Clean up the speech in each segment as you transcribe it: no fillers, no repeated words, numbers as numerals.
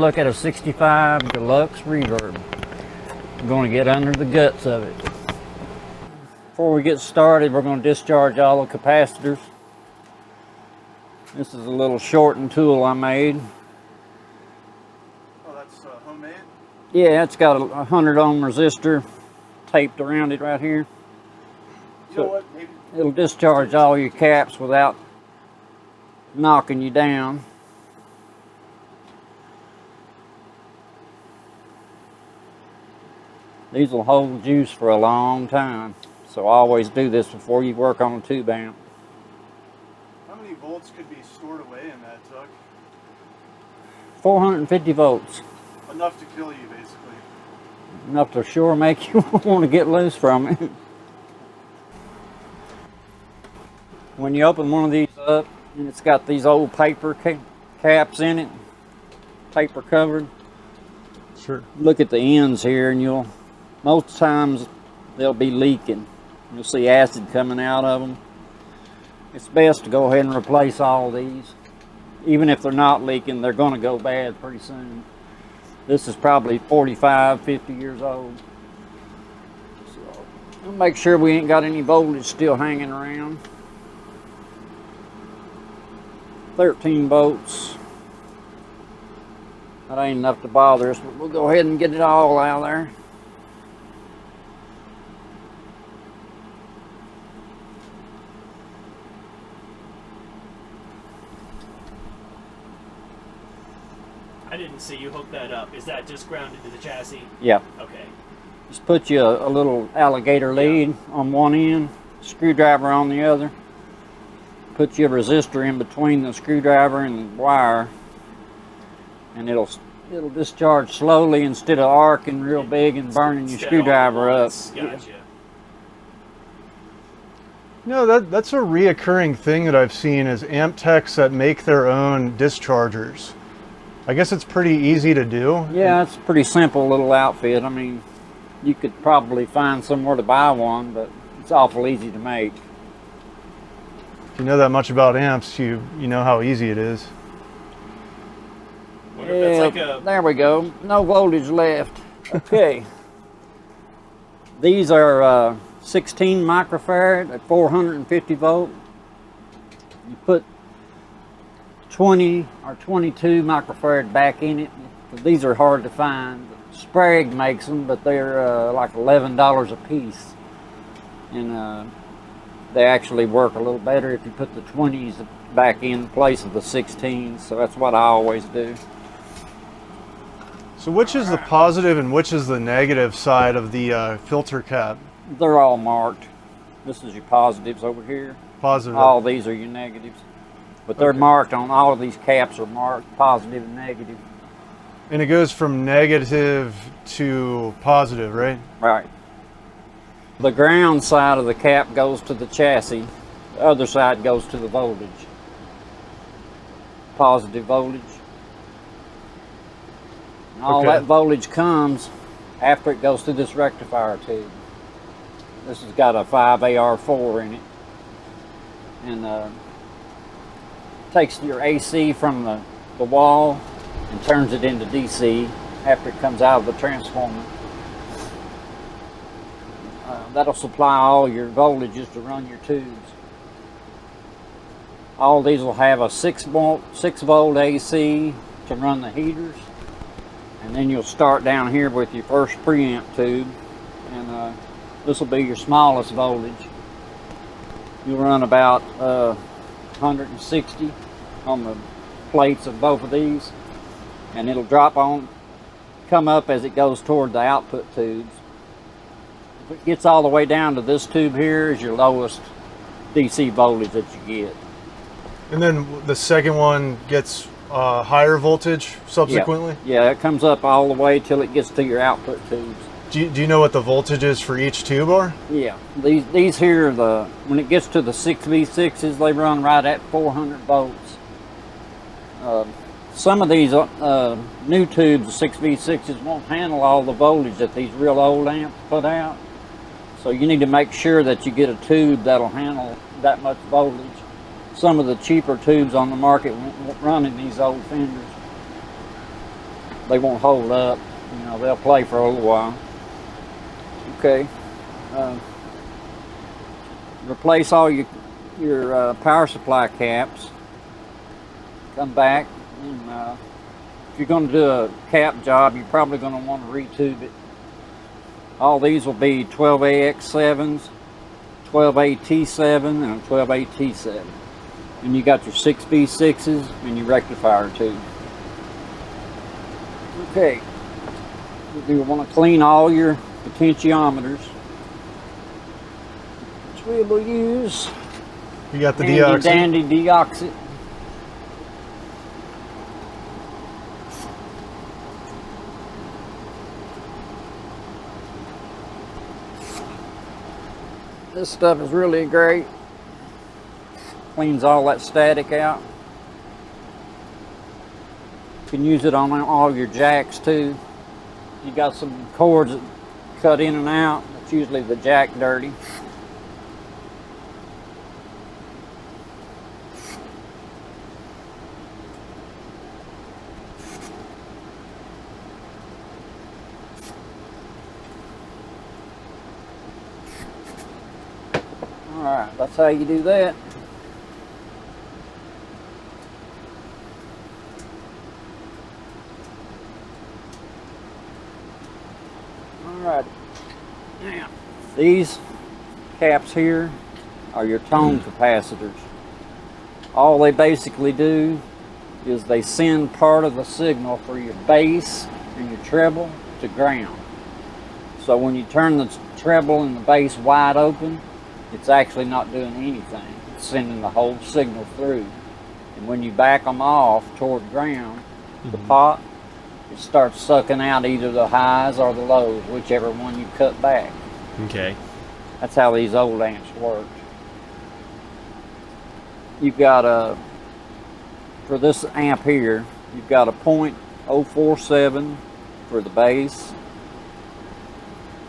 look at a 65 Deluxe Reverb. I'm going to get under the guts of it. Before we get started, we're going to discharge all the capacitors. This is a little shortened tool I made. Oh, that's homemade? Yeah, it's got a 100 ohm resistor taped around it right here. You know what? Maybe It'll discharge all your caps without knocking you down. These will hold juice for a long time, so always do this before you work on a tube amp. How many volts could be stored away in that tuck? 450 volts. Enough to kill you, basically. Enough to sure make you want to get loose from it. When you open one of these up, and it's got these old paper caps in it, paper covered. Sure. Look at the ends here, and most times they'll be leaking. You'll see acid coming out of them. It's best to go ahead and replace all these. Even if they're not leaking, they're going to go bad pretty soon. This is probably 45, 50 years old. So we'll make sure we ain't got any voltage still hanging around. 13 volts. That ain't enough to bother us, but we'll go ahead and get it all out of there. I didn't see you hook that up. Is that just grounded to the chassis? Yeah. Okay. Just put you a little alligator lead on one end, screwdriver on the other. Put your resistor in between the screwdriver and the wire, and it'll discharge slowly instead of arcing real big and burning your screwdriver up. Gotcha. You know, that's a reoccurring thing that I've seen is amp techs that make their own dischargers. I guess it's pretty easy to do. Yeah, it's a pretty simple little outfit. I mean, you could probably find somewhere to buy one, but it's awful easy to make. If you know that much about amps, you know how easy it is. Wonder if that's like a... There we go. No voltage left. Okay. These are 16 microfarad at 450 volt. You put 20 or 22 microfarad back in it. These are hard to find. Sprague makes them, but they're like $11 a piece. And they actually work a little better if you put the 20s back in place of the 16s. So that's what I always do. So which is the positive and which is the negative side of the filter cap? They're all marked. This is your positives over here. Positive. All these are your negatives. But they're marked on, all of these caps are marked positive and negative. And it goes from negative to positive, right? Right. The ground side of the cap goes to the chassis. The other side goes to the voltage. Positive voltage. And all that voltage comes after it goes through this rectifier tube. This has got a 5AR4 in it. And takes your AC from the wall and turns it into DC after it comes out of the transformer. That'll supply all your voltages to run your tubes. All these will have a 6 volt AC to run the heaters, and then you'll start down here with your first preamp tube, and this will be your smallest voltage. You'll run about 160 on the plates of both of these, and it'll come up as it goes toward the output tubes. If it gets all the way down to this tube here is your lowest DC voltage that you get. And then the second one gets higher voltage subsequently? Yeah, it comes up all the way till it gets to your output tubes. Do you know what the voltages for each tube are? Yeah, these here, when it gets to the 6V6s, they run right at 400 volts. Some of these new tubes, the 6V6s, won't handle all the voltage that these real old amps put out. So you need to make sure that you get a tube that'll handle that much voltage. Some of the cheaper tubes on the market won't run in these old Fenders. they won't hold up. You know, they'll play for a little while. Okay. Replace all your power supply caps. Come back, and if you're going to do a cap job, you're probably going to want to retube it. All these will be 12AX7s, 12AT7, and a 12AT7. And you got your 6B6s and your rectifier tube. Okay, you want to clean all your potentiometers, which we will use. You got the handy deoxit. dandy deoxit. This stuff is really great. Cleans all that static out. You can use it on all your jacks too. You got some cords that cut in and out. That's usually the jack dirty. Alright, that's how you do that. Alright, now these caps here are your tone capacitors. All they basically do is they send part of the signal for your bass and your treble to ground. So when you turn the treble and the bass wide open, it's actually not doing anything. It's sending the whole signal through. And when you back them off toward ground, the pot, it starts sucking out either the highs or the lows, whichever one you cut back. Okay. That's how these old amps work. You've got for this amp here, you've got a .047 for the bass,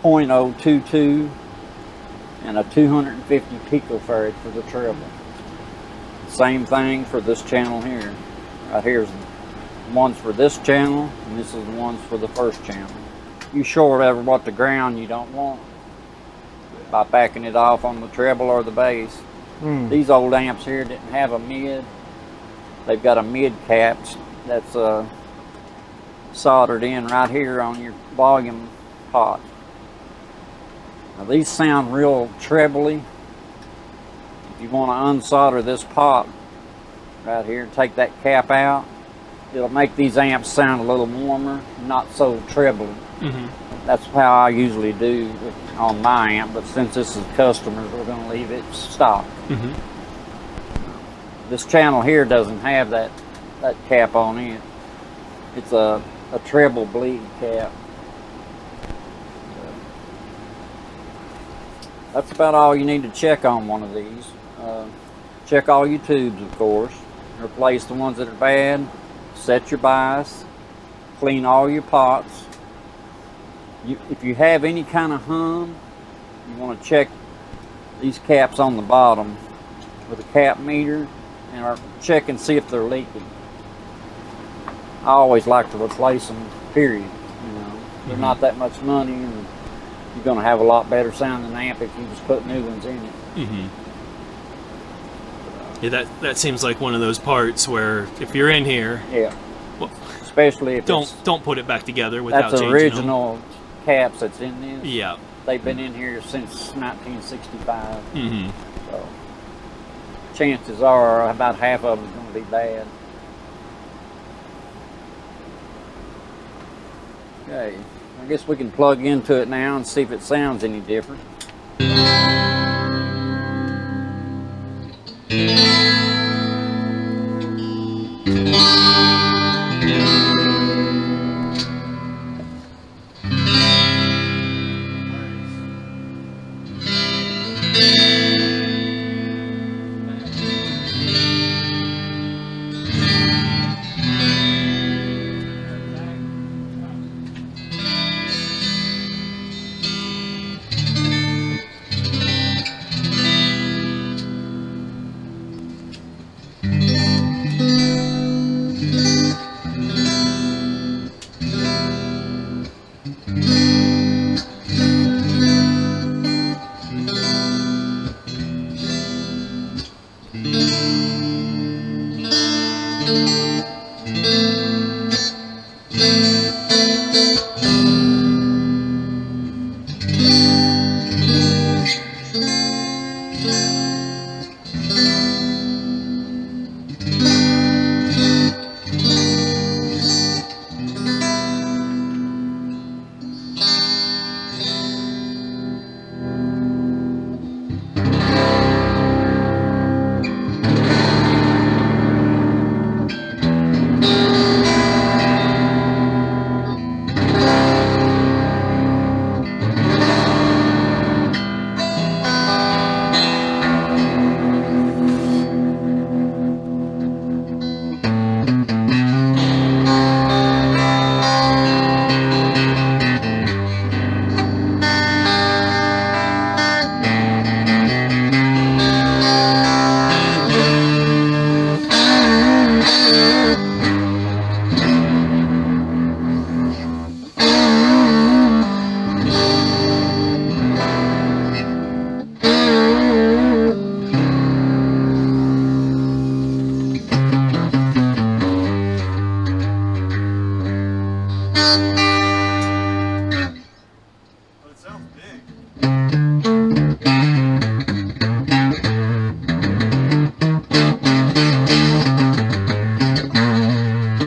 .022, and a 250 picofarad for the treble. Same thing for this channel here. Right here's one's for this channel, and this is the ones for the first channel. You short over what the ground you don't want by backing it off on the treble or the bass. These old amps here didn't have a mid. They've got a mid cap that's soldered in right here on your volume pot. Now these sound real trebly. If you want to unsolder this pot right here, take that cap out, it'll make these amps sound a little warmer, not so trebly. That's how I usually do on my amp, but since this is customers, we're going to leave it stock. This channel here doesn't have that cap on it. It's a treble bleed cap. That's about all you need to check on one of these. Check all your tubes, of course. Replace the ones that are bad. Set your bias. Clean all your pots. If you have any kind of hum, you want to check these caps on the bottom with a cap meter and check and see if they're leaking. I always like to replace them, period. You know, they're not that much money, and you're going to have a lot better sounding amp if you just put new ones in it. Yeah, that seems like one of those parts where if you're in here, well, especially if don't put it back together without that's changing original caps that's in this. Yeah, they've been in here since 1965. So chances are about half of them is going to be bad. Okay, I guess we can plug into it now and see if it sounds any different.